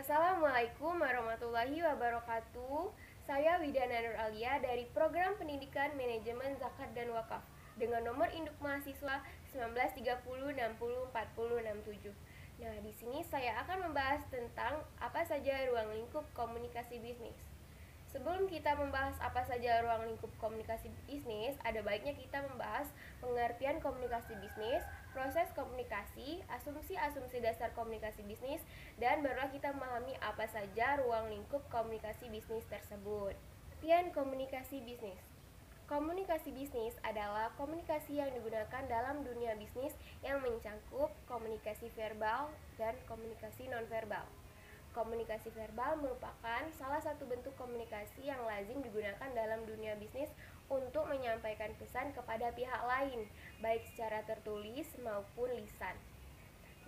Assalamualaikum warahmatullahi wabarakatuh. Saya Widana Nur Alia dari Program Pendidikan Manajemen Zakat dan Wakaf dengan nomor induk mahasiswa 1930604067. Nah, di sini saya akan membahas tentang apa saja ruang lingkup komunikasi bisnis. Sebelum kita membahas apa saja ruang lingkup komunikasi bisnis, ada baiknya kita membahas pengertian komunikasi bisnis, proses komunikasi, asumsi-asumsi dasar komunikasi bisnis, dan barulah kita memahami apa saja ruang lingkup komunikasi bisnis tersebut. Pengertian komunikasi bisnis. Komunikasi bisnis adalah komunikasi yang digunakan dalam dunia bisnis yang mencakup komunikasi verbal dan komunikasi nonverbal. Komunikasi verbal merupakan salah satu bentuk komunikasi yang lazim digunakan dalam dunia bisnis untuk menyampaikan pesan kepada pihak lain, baik secara tertulis maupun lisan.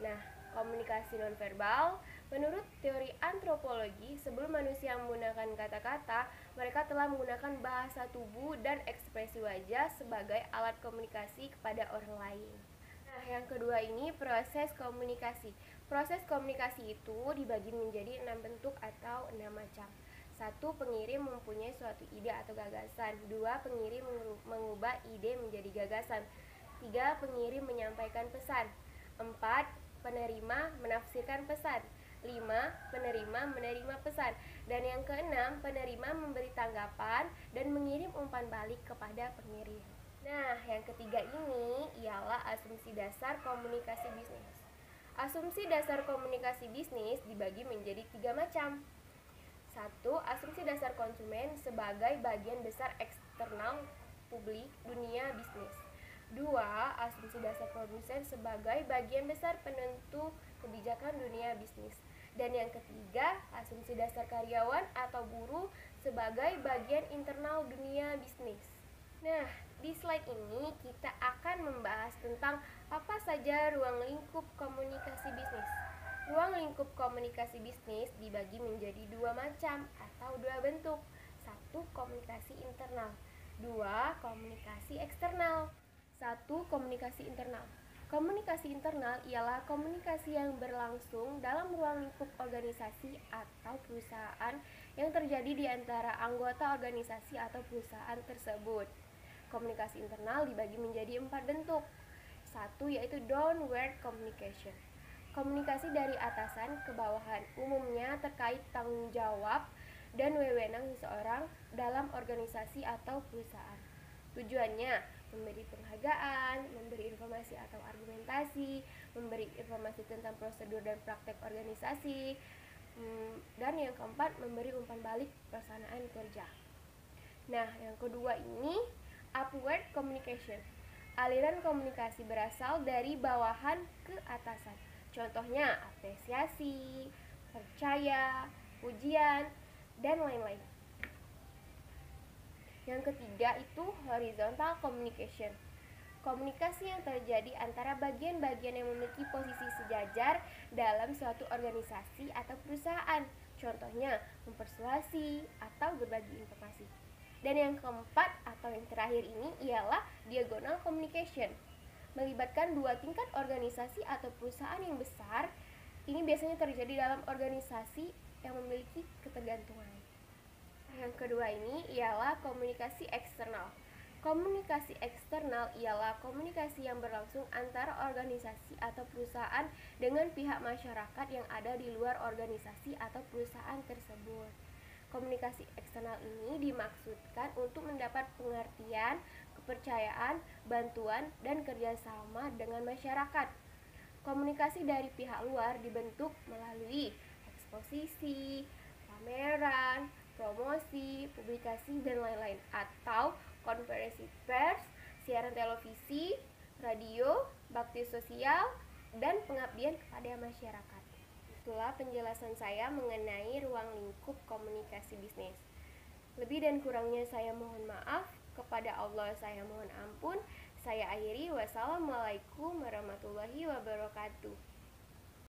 Nah, komunikasi nonverbal, menurut teori antropologi, sebelum manusia menggunakan kata-kata, mereka telah menggunakan bahasa tubuh dan ekspresi wajah sebagai alat komunikasi kepada orang lain. Nah, yang kedua ini proses komunikasi. Proses komunikasi itu dibagi menjadi 6 bentuk atau 6 macam. 1. Pengirim mempunyai suatu ide atau gagasan. 2. Pengirim mengubah ide menjadi gagasan. 3. Pengirim menyampaikan pesan. 4. Penerima menafsirkan pesan. 5. Penerima menerima pesan. Dan yang keenam, penerima memberi tanggapan dan mengirim umpan balik kepada pengirim. Nah, yang ketiga ini ialah asumsi dasar komunikasi bisnis. Asumsi dasar komunikasi bisnis dibagi menjadi 3 macam. 1. Asumsi dasar konsumen sebagai bagian besar eksternal publik dunia bisnis. 2. Asumsi dasar produsen sebagai bagian besar penentu kebijakan dunia bisnis. Dan yang ketiga, asumsi dasar karyawan atau buruh sebagai bagian internal dunia bisnis. Nah, di slide ini kita akan membahas tentang apa saja ruang lingkup komunikasi bisnis. Ruang lingkup komunikasi bisnis dibagi menjadi 2 macam atau 2 bentuk. 1. Komunikasi internal. 2. Komunikasi eksternal. 1. Komunikasi internal. Komunikasi internal ialah komunikasi yang berlangsung dalam ruang lingkup organisasi atau perusahaan yang terjadi di antara anggota organisasi atau perusahaan tersebut. Komunikasi internal dibagi menjadi 4 bentuk. 1. Yaitu downward communication. Komunikasi dari atasan ke bawahan, umumnya terkait tanggung jawab dan wewenang seseorang dalam organisasi atau perusahaan. Tujuannya memberi penghargaan, memberi informasi atau argumentasi, memberi informasi tentang prosedur dan praktek organisasi, dan yang keempat memberi umpan balik pelaksanaan kerja. Nah, yang kedua ini upward communication. Aliran komunikasi berasal dari bawahan ke atasan. Contohnya apresiasi, percaya, pujian, dan lain-lain. Yang ketiga itu horizontal communication. Komunikasi yang terjadi antara bagian-bagian yang memiliki posisi sejajar dalam suatu organisasi atau perusahaan. Contohnya mempersuasi atau berbagi informasi. Dan yang keempat atau yang terakhir ini ialah diagonal communication. Melibatkan 2 tingkat organisasi atau perusahaan yang besar. Ini biasanya terjadi dalam organisasi yang memiliki ketergantungan. Yang kedua ini ialah komunikasi eksternal. Komunikasi eksternal ialah komunikasi yang berlangsung antara organisasi atau perusahaan dengan pihak masyarakat yang ada di luar organisasi atau perusahaan tersebut. Komunikasi eksternal ini dimaksudkan untuk mendapat pengertian, kepercayaan, bantuan, dan kerjasama dengan masyarakat. Komunikasi dari pihak luar dibentuk melalui eksposisi, pameran, promosi, publikasi, dan lain-lain, atau konferensi pers, siaran televisi, radio, bakti sosial, dan pengabdian kepada masyarakat. Itulah penjelasan saya mengenai ruang lingkup komunikasi bisnis. Lebih dan kurangnya saya mohon maaf, kepada Allah saya mohon ampun. Saya akhiri, wassalamualaikum warahmatullahi wabarakatuh.